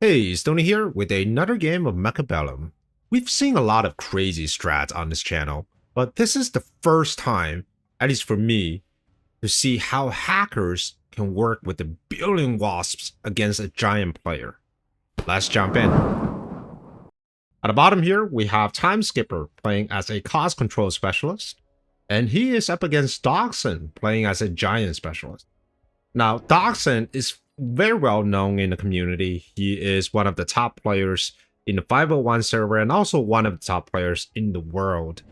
Hey, Stoney here with another game of Mechabellum. We've seen a lot of crazy strats on this channel, but this is the first time, at least for me, to see how hackers can work with a billion wasps against a giant player. Let's jump in. At the bottom here, we have Time Skipper playing as a cost control specialist, and he is up against Doxun playing as a giant specialist. Now, Doxun is very well known in the community. He is one of the top players in the 501 server and also one of the top players in the world.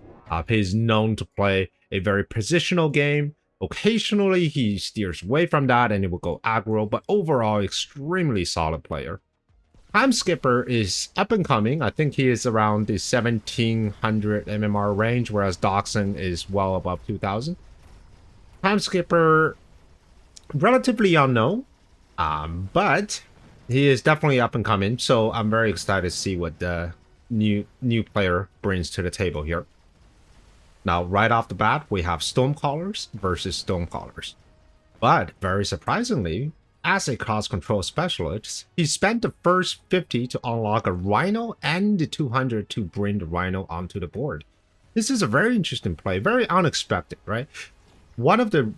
He is known to play a very positional game. Occasionally, he steers away from that and it will go aggro, but overall, extremely solid player. Time Skipper is up and coming. I think he is around the 1700 MMR range, whereas Doxun is well above 2000. Time Skipper, relatively unknown, but he is definitely up and coming, so I'm very excited to see what the new player brings to the table here. Now, right off the bat, we have Stormcallers versus Stormcallers. But very surprisingly, as a cost control specialist, he spent the first 50 to unlock a Rhino and the 200 to bring the Rhino onto the board. This is a very interesting play, very unexpected, right? One of the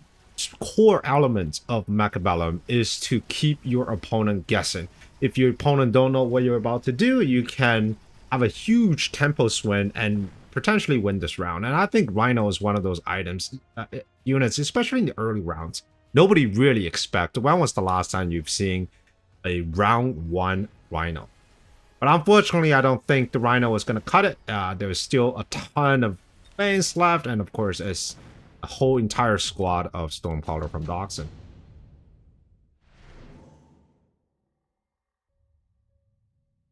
core elements of Mechabellum is to keep your opponent guessing. If your opponent don't know what you're about to do, you can have a huge tempo swing and potentially win this round. And I think Rhino is one of those items, units, especially in the early rounds. Nobody really expects. When was the last time you've seen a round one Rhino? But unfortunately, I don't think the Rhino is going to cut it. There's still a ton of lanes left, and of course, it's a whole entire squad of Stormcaller from Doxun.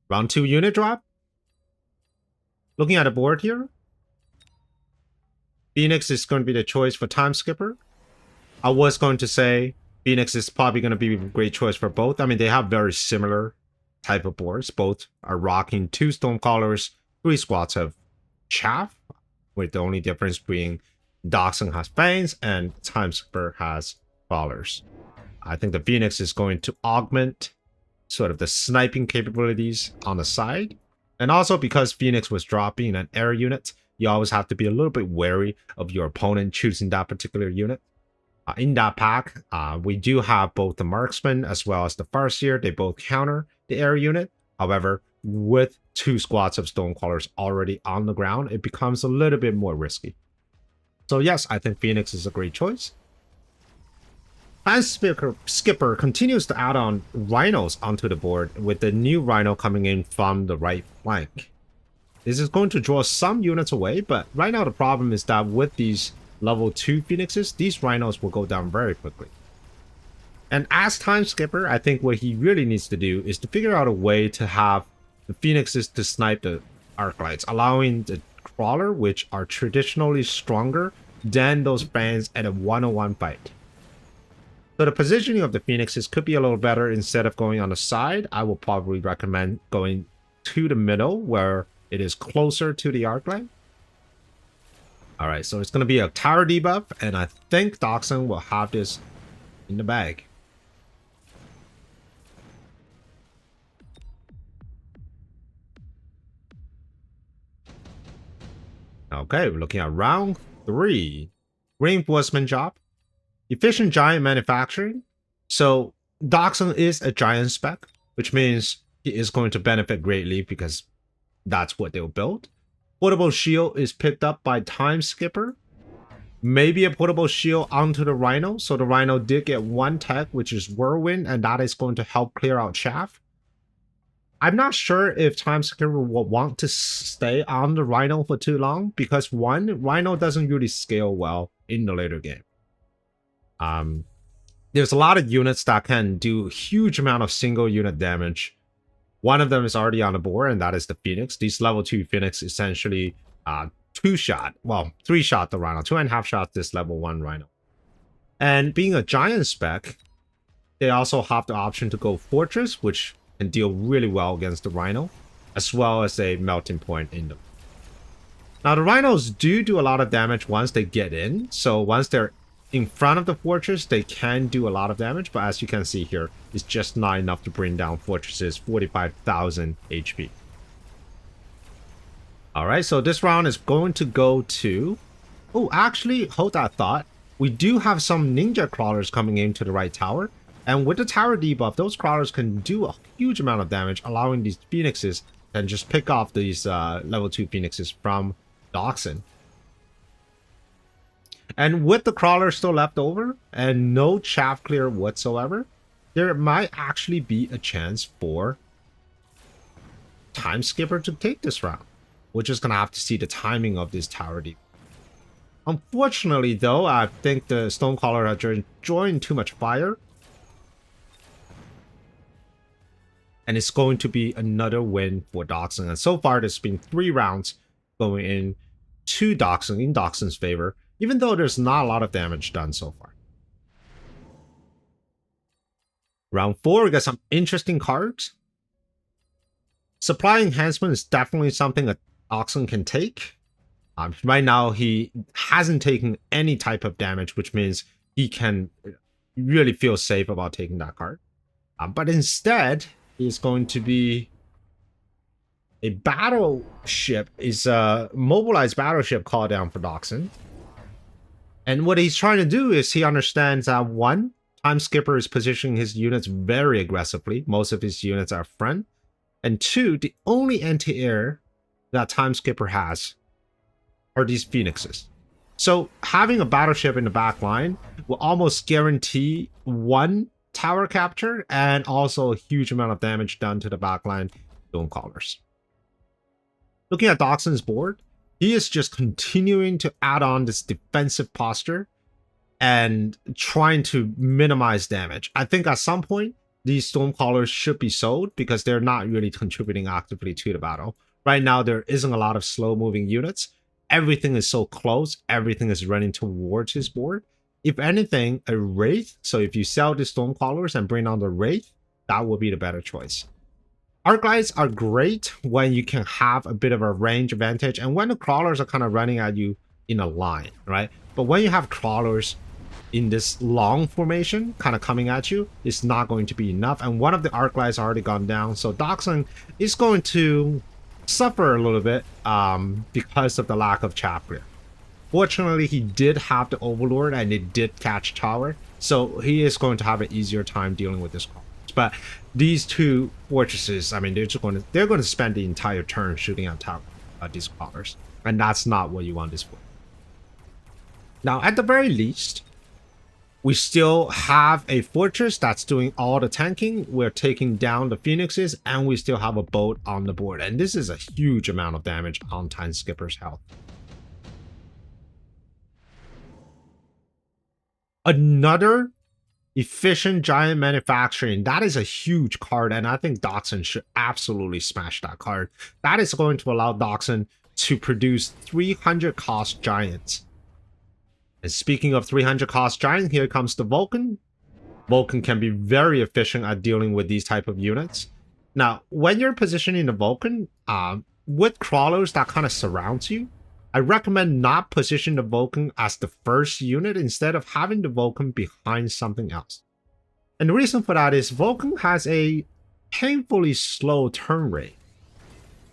Round 2 unit drop. Looking at the board here, Phoenix is going to be the choice for Time Skipper. I was going to say Phoenix is probably going to be a great choice for both. I mean, they have very similar type of boards. Both are rocking 2 Stormcallers, 3 squads of Chaff, with the only difference being Doxun has Fangs and Time Skipper has Crawlers. I think the Phoenix is going to augment sort of the sniping capabilities on the side. And also because Phoenix was dropping an air unit, you always have to be a little bit wary of your opponent choosing that particular unit. In that pack, we do have both the Marksman as well as the Farseer. They both counter the air unit. However, with 2 squads of Stormcallers already on the ground, it becomes a little bit more risky. So yes, I think Phoenix is a great choice. Time Skipper continues to add on Rhinos onto the board, with the new Rhino coming in from the right flank. This is going to draw some units away, but right now the problem is that with these level 2 Phoenixes, these Rhinos will go down very quickly. And as Time Skipper, I think what he really needs to do is to figure out a way to have the Phoenixes to snipe the Arclights, allowing the Crawler, which are traditionally stronger than those Fangs at a 1-on-1 fight. So the positioning of the Phoenixes could be a little better. Instead of going on the side, I will probably recommend going to the middle where it is closer to the Arclight. Alright, so it's going to be a tower debuff, and I think Doxun will have this in the bag. Okay, we're looking at round 3. Reinforcement job. Efficient giant manufacturing. So Doxun is a giant spec, which means he is going to benefit greatly because that's what they'll build. Portable shield is picked up by Time Skipper. Maybe a portable shield onto the Rhino. So the Rhino did get 1 tech, which is Whirlwind, and that is going to help clear out Chaff. I'm not sure if Time Skipper will want to stay on the Rhino for too long, because 1, Rhino doesn't really scale well in the later game. There's a lot of units that can do huge amount of single unit damage. One of them is already on the board, and that is the Phoenix. These level 2 Phoenix essentially 2-shot, well, 3-shot the Rhino, 2.5 shots this level 1 Rhino. And being a giant spec, they also have the option to go Fortress, which can deal really well against the Rhino, as well as a melting point in them. Now the Rhinos do a lot of damage once they get in, so once they're in front of the fortress, they can do a lot of damage, but as you can see here, it's just not enough to bring down Fortress's 45,000 HP. Alright, so this round is going to go to... Oh, actually, hold that thought. We do have some ninja crawlers coming into the right tower, and with the tower debuff, those crawlers can do a huge amount of damage, allowing these phoenixes to just pick off these level 2 phoenixes from Doxun. And with the crawler still left over, and no chaff clear whatsoever, there might actually be a chance for Time Skipper to take this round. We're just going to have to see the timing of this tower debuff. Unfortunately, though, I think the Stonecaller has joined too much fire. And it's going to be another win for Doxun. And so far, there's been 3 rounds going in to Doxun, in Doxun's favor, even though there's not a lot of damage done so far. Round 4, we got some interesting cards. Supply Enhancement is definitely something that Doxun can take. Right now, he hasn't taken any type of damage, which means he can really feel safe about taking that card. But instead, he's going to be a battleship, is a mobilized battleship call down for Doxun. And what he's trying to do is he understands that 1, Time Skipper is positioning his units very aggressively. Most of his units are front. And 2, the only anti-air that Time Skipper has are these phoenixes. So having a battleship in the back line will almost guarantee 1 tower capture and also a huge amount of damage done to the backline Stonecallers. Looking at Doxun's board, he is just continuing to add on this defensive posture and trying to minimize damage. I think at some point, these Stonecallers should be sold because they're not really contributing actively to the battle. Right now, there isn't a lot of slow-moving units. Everything is so close. Everything is running towards his board. If anything, a Wraith, so if you sell the Stonecallers and bring on the Wraith, that would be the better choice. Arclights are great when you can have a bit of a range advantage and when the crawlers are kind of running at you in a line, right? But when you have crawlers in this long formation kind of coming at you, it's not going to be enough. And one of the Arclights already gone down, so Doxun is going to suffer a little bit because of the lack of chaff clear. Fortunately, he did have the Overlord and it did catch tower, so he is going to have an easier time dealing with this crawler. But these 2 fortresses, I mean, they're going to spend the entire turn shooting at tower, these crawlers, and that's not what you want this for. Now, at the very least, we still have a fortress that's doing all the tanking. We're taking down the phoenixes, and we still have a boat on the board, and this is a huge amount of damage on Time Skipper's health. Another Efficient Giant Manufacturing, that is a huge card, and I think Doxun should absolutely smash that card. That is going to allow Doxun to produce 300 cost giants. And speaking of 300 cost giant, here comes the Vulcan. Vulcan can be very efficient at dealing with these type of units. Now, when you're positioning the Vulcan, with crawlers that kind of surrounds you, I recommend not position the Vulcan as the first unit instead of having the Vulcan behind something else. And the reason for that is Vulcan has a painfully slow turn rate.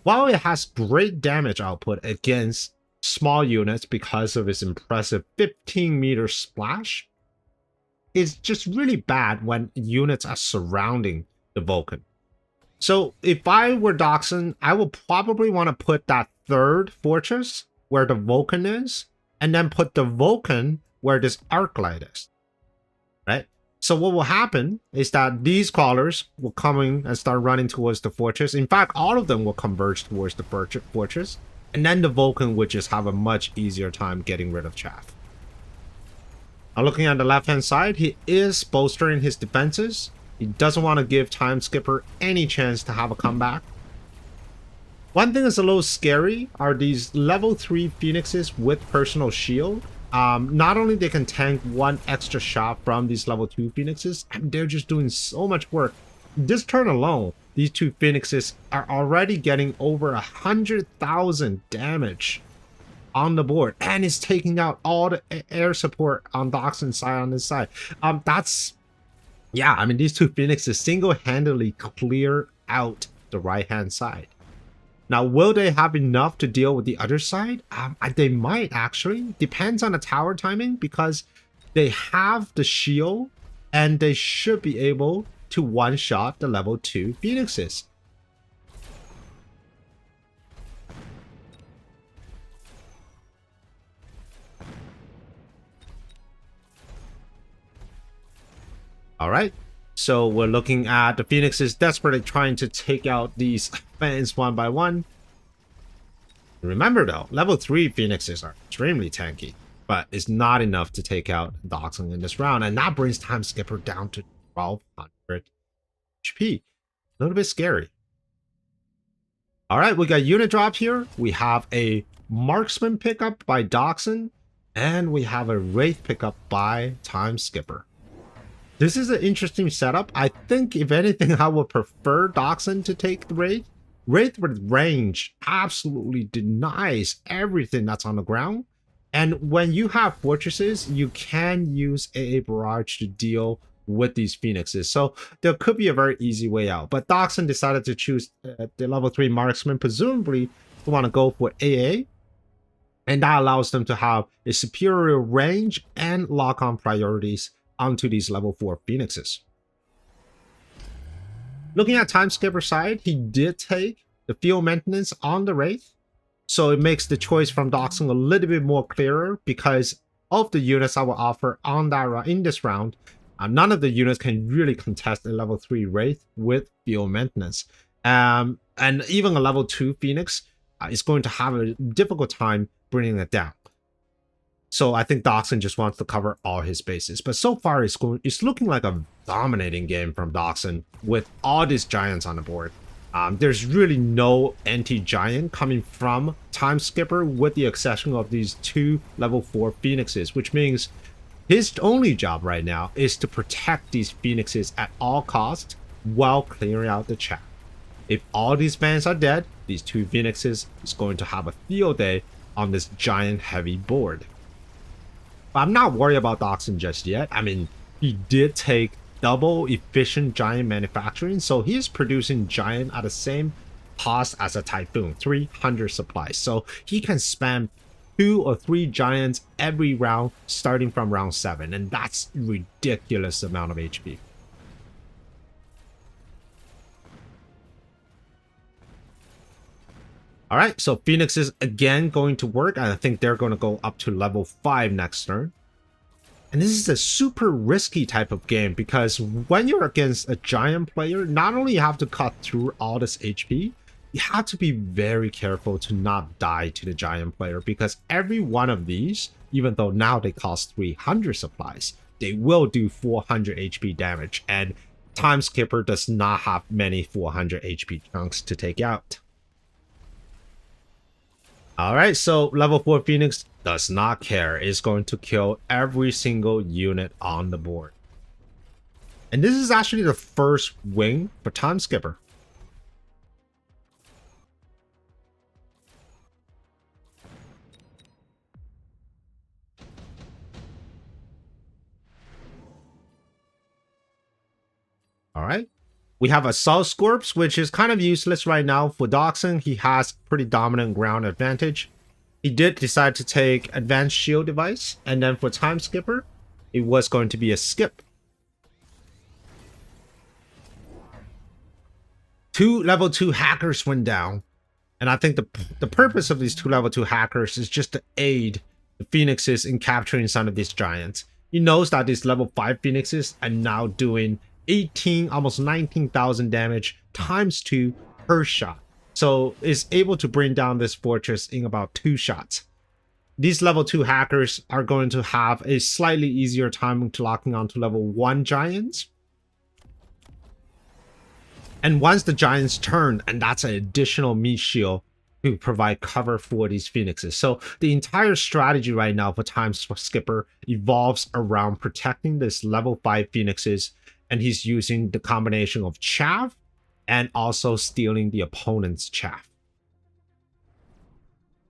While it has great damage output against small units because of its impressive 15-meter splash, it's just really bad when units are surrounding the Vulcan. So if I were Doxun, I would probably want to put that 3rd fortress where the Vulcan is, and then put the Vulcan where this Arclight is, right? So what will happen is that these crawlers will come in and start running towards the fortress. In fact, all of them will converge towards the fortress, and then the Vulcan would just have a much easier time getting rid of chaff. Now looking at the left-hand side, he is bolstering his defenses. He doesn't want to give Time Skipper any chance to have a comeback. One thing that's a little scary are these level 3 phoenixes with personal shield. Not only they can tank 1 extra shot from these level 2 phoenixes, and they're just doing so much work. This turn alone, these 2 phoenixes are already getting over 100,000 damage on the board, and is taking out all the air support on Doxun's side on this side. That's, yeah, I mean, these two Phoenixes single-handedly clear out the right-hand side. Now, will they have enough to deal with the other side? They might, actually. Depends on the tower timing, because they have the shield, and they should be able to one-shot the level 2 Phoenixes. Alright, so we're looking at the Phoenixes desperately trying to take out these fans one by one. Remember though, level 3 Phoenixes are extremely tanky, but it's not enough to take out Doxun in this round, and that brings Time Skipper down to 1200 HP. A little bit scary. Alright, we got unit drop here. We have a marksman pickup by Doxun, and we have a wraith pickup by Time Skipper. This is an interesting setup. I think, if anything, I would prefer Doxun to take the Wraith. Wraith with range absolutely denies everything that's on the ground. And when you have fortresses, you can use AA Barrage to deal with these Phoenixes. So there could be a very easy way out. But Doxun decided to choose the level 3 marksman, presumably to want to go for AA. And that allows them to have a superior range and lock-on priorities onto these level 4 Phoenixes. Looking at Time Skipper's side, he did take the field maintenance on the Wraith, so it makes the choice from Doxun a little bit more clearer, because of the units I will offer on that in this round, none of the units can really contest a level 3 Wraith with field maintenance. And even a level 2 Phoenix is going to have a difficult time bringing it down. So I think Doxun just wants to cover all his bases. But so far, it's looking like a dominating game from Doxun with all these giants on the board. There's really no anti-giant coming from Time Skipper, with the exception of these 2 level 4 Phoenixes, which means his only job right now is to protect these Phoenixes at all costs while clearing out the chaff. If all these fans are dead, these 2 Phoenixes is going to have a field day on this giant heavy board. But I'm not worried about Doxun just yet. I mean, he did take double efficient giant manufacturing, so he is producing giant at the same cost as a Typhoon, 300 supplies. So he can spam 2 or 3 giants every round starting from round 7, and that's a ridiculous amount of HP. Alright, so Phoenix is again going to work, and I think they're going to go up to level 5 next turn. And this is a super risky type of game, because when you're against a giant player, not only you have to cut through all this HP, you have to be very careful to not die to the giant player, because every one of these, even though now they cost 300 supplies, they will do 400 HP damage, and Time Skipper does not have many 400 HP chunks to take out. Alright, so level 4 Phoenix does not care. It's going to kill every single unit on the board. And this is actually the first win for Time Skipper. Alright. We have Assault Scorps, which is kind of useless right now for Doxun. He has pretty dominant ground advantage. He did decide to take Advanced Shield Device, and then for Time Skipper, it was going to be a skip. 2 level 2 hackers went down, and I think the purpose of these 2 level 2 hackers is just to aid the Phoenixes in capturing some of these giants. He knows that these level 5 Phoenixes are now doing 18, almost 19,000 damage times 2 per shot. So is able to bring down this fortress in about 2 shots. These level 2 hackers are going to have a slightly easier time to locking onto level 1 giants. And once the giants turn, and that's an additional meat shield to provide cover for these Phoenixes. So the entire strategy right now for Time Skipper evolves around protecting this level 5 Phoenixes, and he's using the combination of chaff and also stealing the opponent's chaff.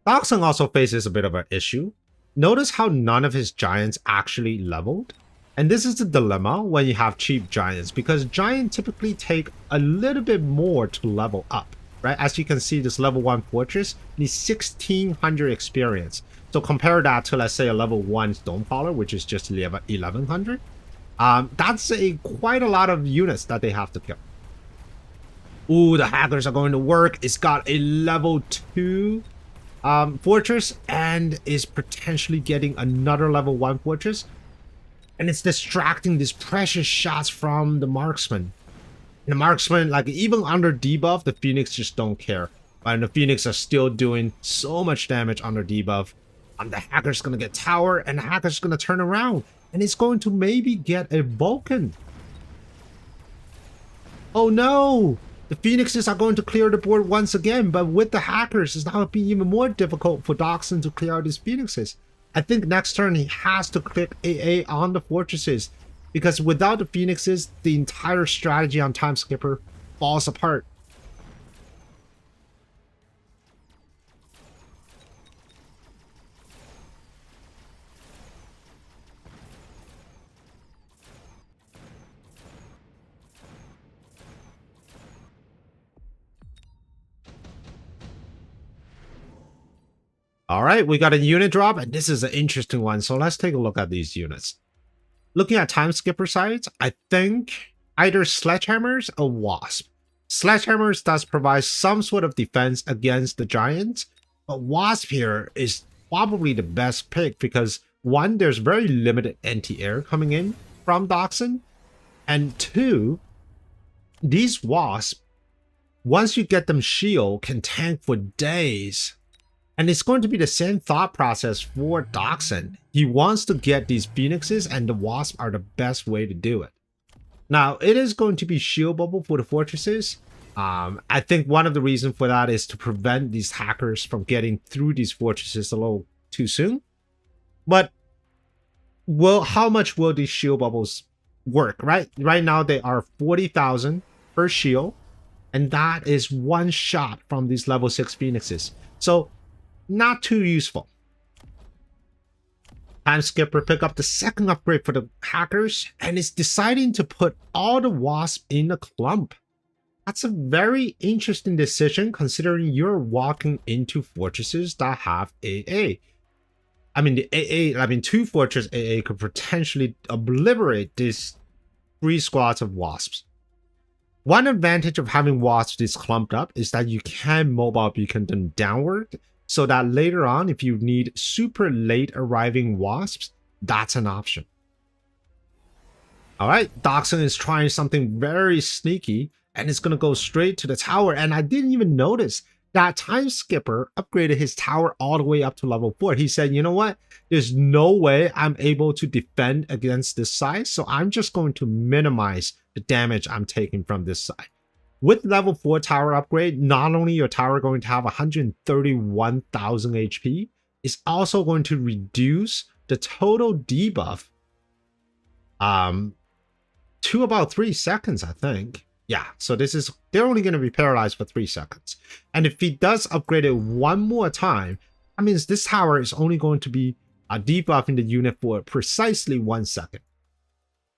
Doxun also faces a bit of an issue. Notice how none of his giants actually leveled? And this is the dilemma when you have cheap giants, because giants typically take a little bit more to level up, right? As you can see, this level 1 fortress needs 1600 experience. So compare that to, let's say, a level 1 Stonecaller, which is just 1100. That's quite a lot of units that they have to kill. Ooh, the hackers are going to work. It's got a level 2 fortress and is potentially getting another level 1 fortress. And it's distracting these precious shots from the marksman. And the marksman, like, even under debuff, the Phoenix just don't care. And the Phoenix are still doing so much damage under debuff. The hacker's gonna get tower, and the hacker's gonna turn around. And it's going to maybe get a Vulcan. Oh no! The Phoenixes are going to clear the board once again, but with the hackers, it's now being even more difficult for Doxun to clear out these Phoenixes. I think next turn he has to click AA on the fortresses, because without the Phoenixes, the entire strategy on Time Skipper falls apart. All right, we got a unit drop, and this is an interesting one. So let's take a look at these units. Looking at Time Skipper sides, I think either Sledgehammers or Wasp. Sledgehammers does provide some sort of defense against the Giants, but Wasp here is probably the best pick because, one, there's very limited anti-air coming in from Doxun, and two, these Wasps, once you get them shield, can tank for days. And it's going to be the same thought process for Doxun. He wants to get these Phoenixes, and the Wasp are the best way to do it. Now, it is going to be shield bubble for the fortresses. I think one of the reasons for that is to prevent these hackers from getting through these fortresses a little too soon. But how much will these shield bubbles work, right? Right now, they are 40,000 per shield, and that is one shot from these level 6 Phoenixes. So, not too useful. Time Skipper pick up the second upgrade for the hackers, and is deciding to put all the Wasps in a clump. That's a very interesting decision considering you're walking into fortresses that have AA. I mean, the 2 fortress AA could potentially obliterate these 3 squads of Wasps. One advantage of having Wasps this clumped up is that you can mobile beacon them downward, so that later on, if you need super late arriving Wasps, that's an option. Alright, Doxun is trying something very sneaky, and it's going to go straight to the tower, and I didn't even notice that Time Skipper upgraded his tower all the way up to level 4. He said, you know what, there's no way I'm able to defend against this side, so I'm just going to minimize the damage I'm taking from this side. With level 4 tower upgrade, not only your tower going to have 131,000 HP, it's also going to reduce the total debuff to about 3 seconds, I think. Yeah, so they're only going to be paralyzed for 3 seconds. And if he does upgrade it one more time, that means this tower is only going to be debuffing the unit for precisely 1 second.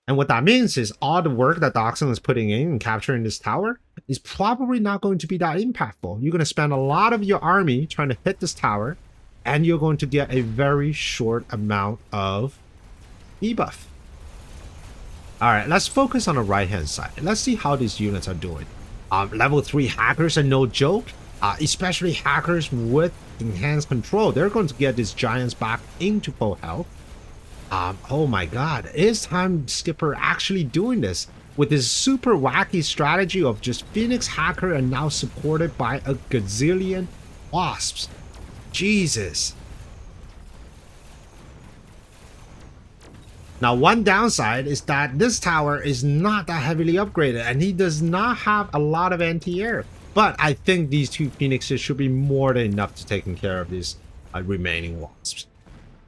And what that means is all the work that Doxun is putting in and capturing this tower is probably not going to be that impactful. You're going to spend a lot of your army trying to hit this tower, and you're going to get a very short amount of debuff. Alright, let's focus on the right-hand side. Let's see how these units are doing. Level 3 hackers are no joke, especially hackers with enhanced control. They're going to get these giants back into full health. Oh my god, is Time Skipper actually doing this with this super wacky strategy of just Phoenix Hacker and now supported by a gazillion Wasps? Jesus. Now, one downside is that this tower is not that heavily upgraded, and he does not have a lot of anti-air. But I think these 2 Phoenixes should be more than enough to taking care of these remaining Wasps.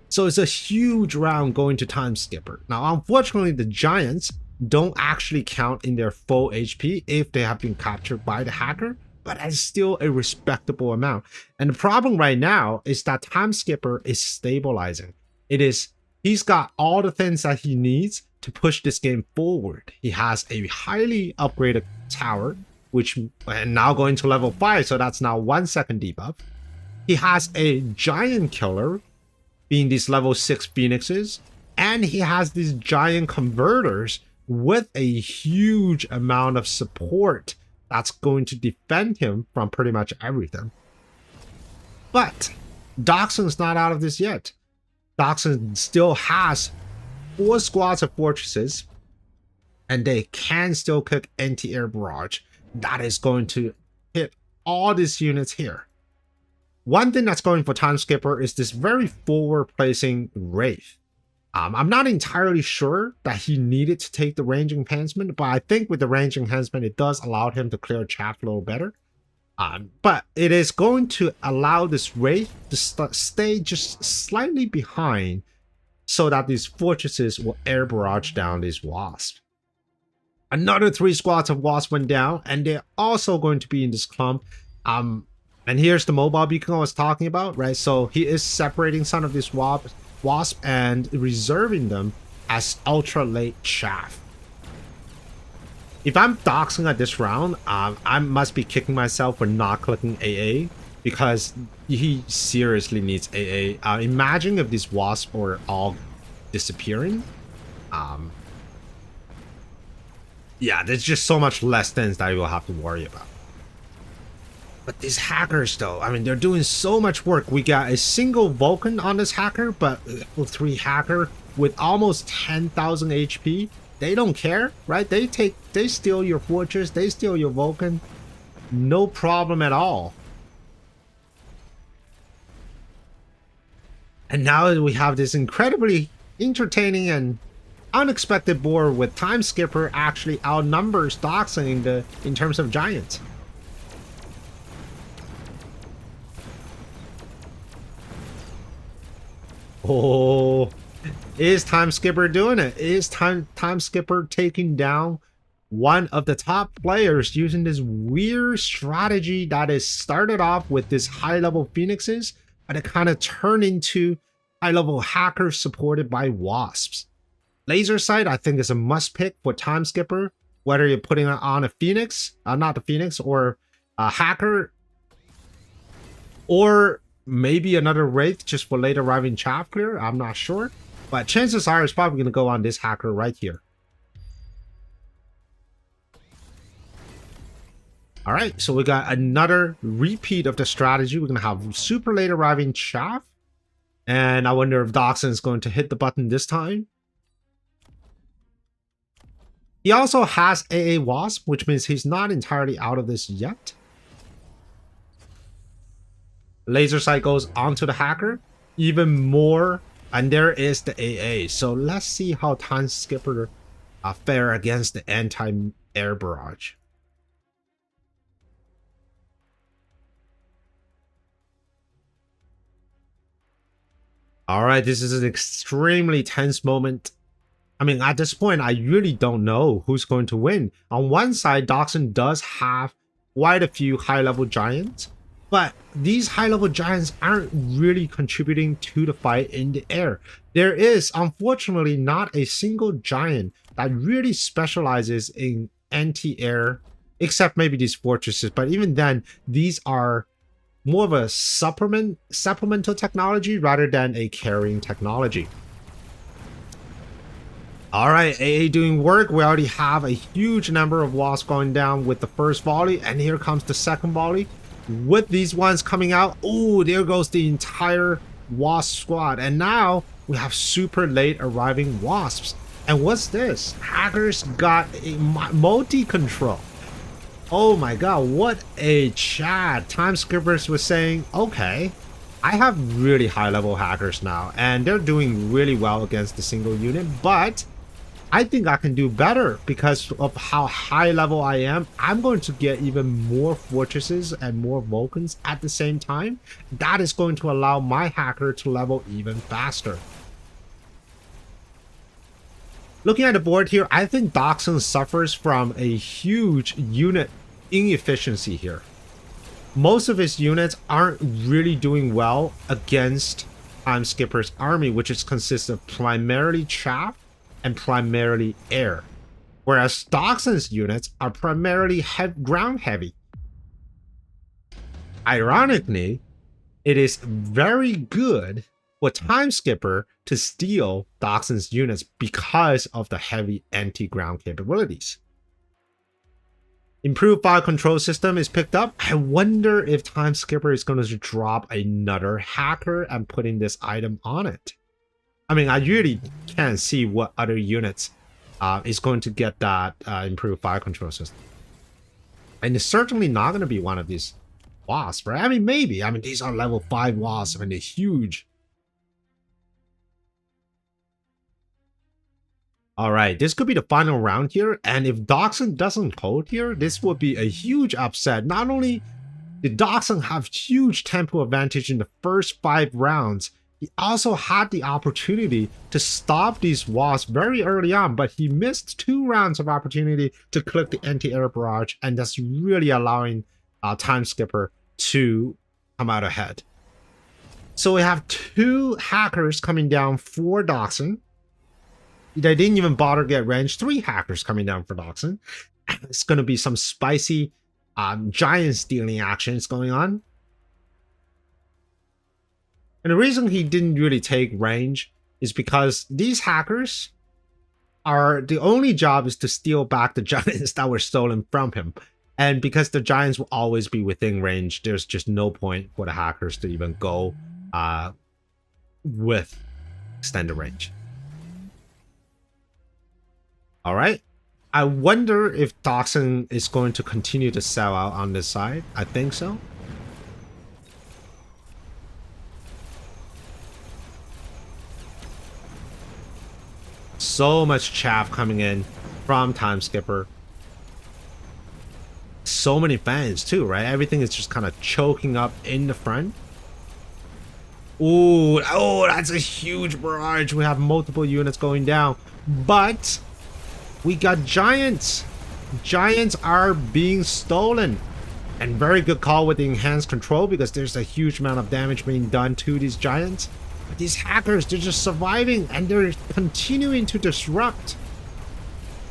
So it's a huge round going to Time Skipper. Now, unfortunately, the Giants don't actually count in their full HP if they have been captured by the hacker. but it's still a respectable amount. And the problem right now is that Time Skipper is stabilizing. He's got all the things that he needs to push this game forward. He has a highly upgraded tower, which and now going to level 5, so that's now 1 second debuff. He has a giant killer, being these level 6 phoenixes, and he has these giant converters with a huge amount of support that's going to defend him from pretty much everything. But Doxun's not out of this yet. Doxun still has 4 squads of fortresses, and they can still cook anti-air barrage. That is going to hit all these units here. One thing that's going for Time Skipper is this very forward-placing Wraith. I'm not entirely sure that he needed to take the range enhancement, but I think with the range enhancement, it does allow him to clear chaff a little better. But it is going to allow this Wraith to stay just slightly behind so that these fortresses will air barrage down these Wasps. Another 3 squads of Wasps went down, and they're also going to be in this clump. And here's the mobile beacon I was talking about, right? So he is separating some of these Wasp and reserving them as ultra late chaff. If I'm Doxing at this round, I must be kicking myself for not clicking AA, because he seriously needs AA. Imagine if these Wasps were all disappearing. Yeah, there's just so much less things that you will have to worry about. But these hackers, though, I mean, they're doing so much work. We got a single Vulcan on this hacker, but level 3 hacker with almost 10,000 HP. They don't care, right? They steal your fortress, they steal your Vulcan. No problem at all. And now we have this incredibly entertaining and unexpected board with Time Skipper actually outnumbers Doxun in terms of giants. Oh, is Time Skipper doing it? Is Time Skipper taking down one of the top players using this weird strategy that is started off with this high-level Phoenixes, but it kind of turned into high-level hackers supported by Wasps. Laser Sight, I think, is a must-pick for Time Skipper, whether you're putting it on a Phoenix, not the Phoenix, or a hacker, or maybe another Wraith just for late arriving chaff clear. I'm not sure, but chances are it's probably going to go on this hacker right here. All right, so we got another repeat of the strategy. We're going to have super late arriving chaff, and I wonder if Doxun is going to hit the button this time. He also has AA Wasp, which means he's not entirely out of this yet. Laser sight goes onto the hacker, even more, and there is the AA. So let's see how Time Skipper fare against the anti-air barrage. All right, this is an extremely tense moment. I mean, at this point, I really don't know who's going to win. On one side, Doxun does have quite a few high-level giants, but these high-level giants aren't really contributing to the fight in the air. There is, unfortunately, not a single giant that really specializes in anti-air, except maybe these fortresses. But even then, these are more of a supplemental technology rather than a carrying technology. All right, AA doing work. We already have a huge number of Wasps going down with the first volley, and here comes the second volley. With these ones coming out, oh, there goes the entire Wasp squad. And now we have super late arriving Wasps. And what's this? Hackers got a multi-control. Oh my god, what a chat. Time Skippers was saying, okay, I have really high-level hackers now, and they're doing really well against the single unit, but I think I can do better because of how high level I am. I'm going to get even more fortresses and more Vulcans at the same time. That is going to allow my hacker to level even faster. Looking at the board here, I think Doxun suffers from a huge unit inefficiency here. most of his units aren't really doing well against Time Skipper's army, which is consists of primarily chaff and primarily air. Whereas Doxun's units are primarily ground heavy. Ironically, it is very good for Time Skipper to steal Doxun's units because of the heavy anti-ground capabilities. Improved fire control system is picked up. I wonder if Time Skipper is going to drop another hacker and putting this item on it. I mean, I really can't see what other units is going to get that improved fire control system. And it's certainly not going to be one of these Wasps, right? I mean, maybe. I mean, these are level 5 Wasps and they're huge. All right, this could be the final round here. And if Doxun doesn't hold here, this would be a huge upset. Not only did Doxun have huge tempo advantage in the first 5 rounds, he also had the opportunity to stop these Wasps very early on, but he missed 2 rounds of opportunity to click the anti-air barrage, and that's really allowing Time Skipper to come out ahead. So we have 2 hackers coming down for Doxun. They didn't even bother to get range. 3 hackers coming down for Doxun. It's going to be some spicy giant stealing actions going on. And the reason he didn't really take range is because these hackers are the only job is to steal back the giants that were stolen from him. And because the giants will always be within range, there's just no point for the hackers to even go with extended range. All right. I wonder if Doxun is going to continue to sell out on this side. I think so. So much chaff coming in from Time Skipper. So many fans too, right? Everything is just kind of choking up in the front. Ooh, oh, that's a huge barrage. We have multiple units going down, but we got giants. Giants are being stolen. And very good call with the enhanced control because there's a huge amount of damage being done to these giants. But these hackers, they're just surviving and they're continuing to disrupt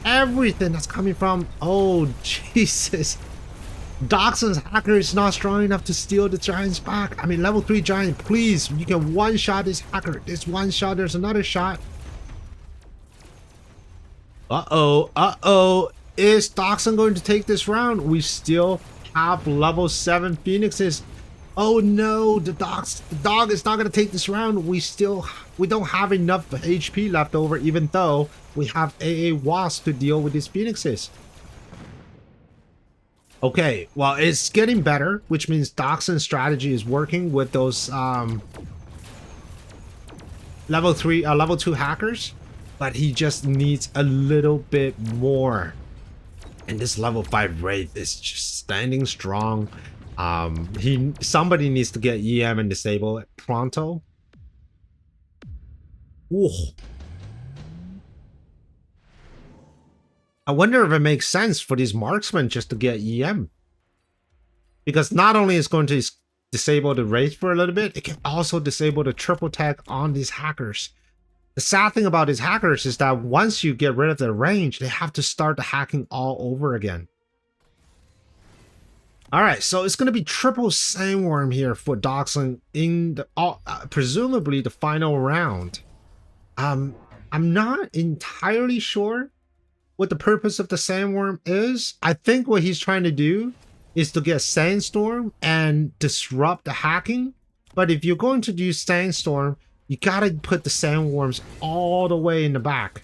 everything that's coming from... Oh, Jesus. Doxun's hacker is not strong enough to steal the giants back. I mean, level 3 giant, please. You can one-shot this hacker. This one shot, there's another shot. Uh-oh. Is Doxun going to take this round? We still have level 7 Phoenixes. Oh no, the dog is not going to take this round. We don't have enough HP left over, even though we have AA Wasp to deal with these Phoenixes. Okay, well, it's getting better, which means Doxun's strategy is working with those level 2 hackers, but he just needs a little bit more. And this level 5 Wraith is just standing strong. Somebody needs to get EM and disable it pronto. Ooh. I wonder if it makes sense for these marksmen just to get EM. Because not only is going to disable the Wraith for a little bit, it can also disable the triple tech on these hackers. The sad thing about these hackers is that once you get rid of their range, they have to start the hacking all over again. Alright, so it's going to be triple Sandworm here for Doxun in the presumably the final round. I'm not entirely sure what the purpose of the Sandworm is. I think what he's trying to do is to get Sandstorm and disrupt the hacking. But if you're going to do Sandstorm, you gotta put the Sandworms all the way in the back.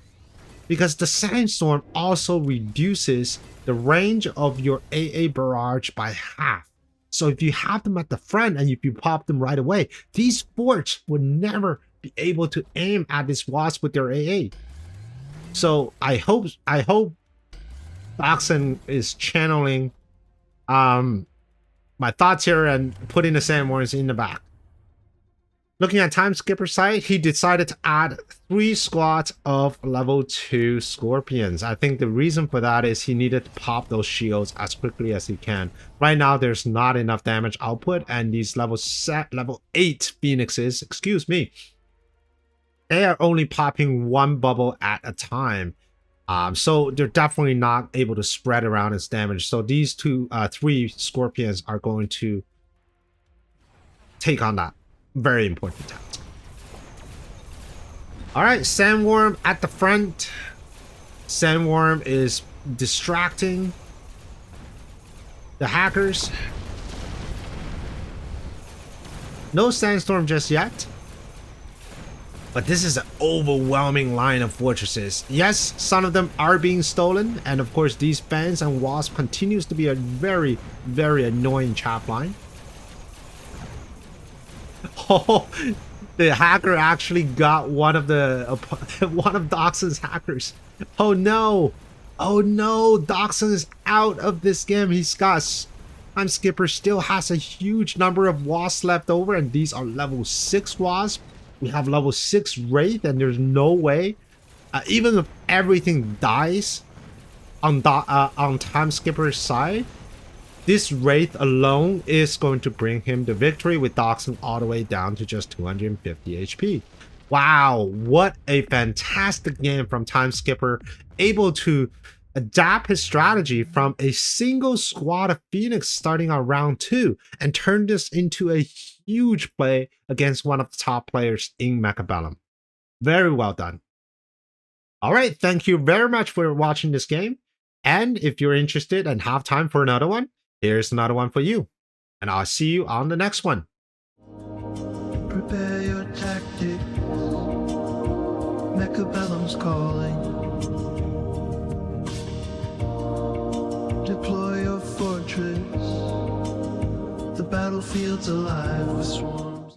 Because the Sandstorm also reduces the range of your AA barrage by half. So if you have them at the front and if you pop them right away, these forts would never be able to aim at this Wasp with their AA. So I hope Doxun is channeling my thoughts here and putting the Sandworms in the back. Looking at Time Skipper's side, he decided to add 3 squads of level 2 Scorpions. I think the reason for that is he needed to pop those shields as quickly as he can. Right now, there's not enough damage output, and these level 8 Phoenixes, excuse me, they are only popping 1 bubble at a time. So they're definitely not able to spread around its damage. So these 3 Scorpions are going to take on that. Very important task. Alright, Sandworm at the front. Sandworm is distracting the hackers. No Sandstorm just yet. But this is an overwhelming line of fortresses. Yes, some of them are being stolen. And of course, these fans and Wasp continues to be a very, very annoying chap line. Oh, the hacker actually got one of Doxun's hackers. Oh no! Oh no! Doxun is out of this game. He's got Time Skipper still has a huge number of Wasps left over, and these are level 6 Wasp. We have level 6 Wraith, and there's no way, even if everything dies on Time Skipper's side, this Wraith alone is going to bring him the victory with Doxun all the way down to just 250 HP. Wow, what a fantastic game from Time Skipper, able to adapt his strategy from a single squad of Phoenix starting on round 2 and turn this into a huge play against one of the top players in Mechabellum. Very well done. All right, thank you very much for watching this game. And if you're interested and have time for another one, here's another one for you. And I'll see you on the next one. Prepare your tactics. Mechabellum's calling. Deploy your fortress. The battlefield's alive with swarms.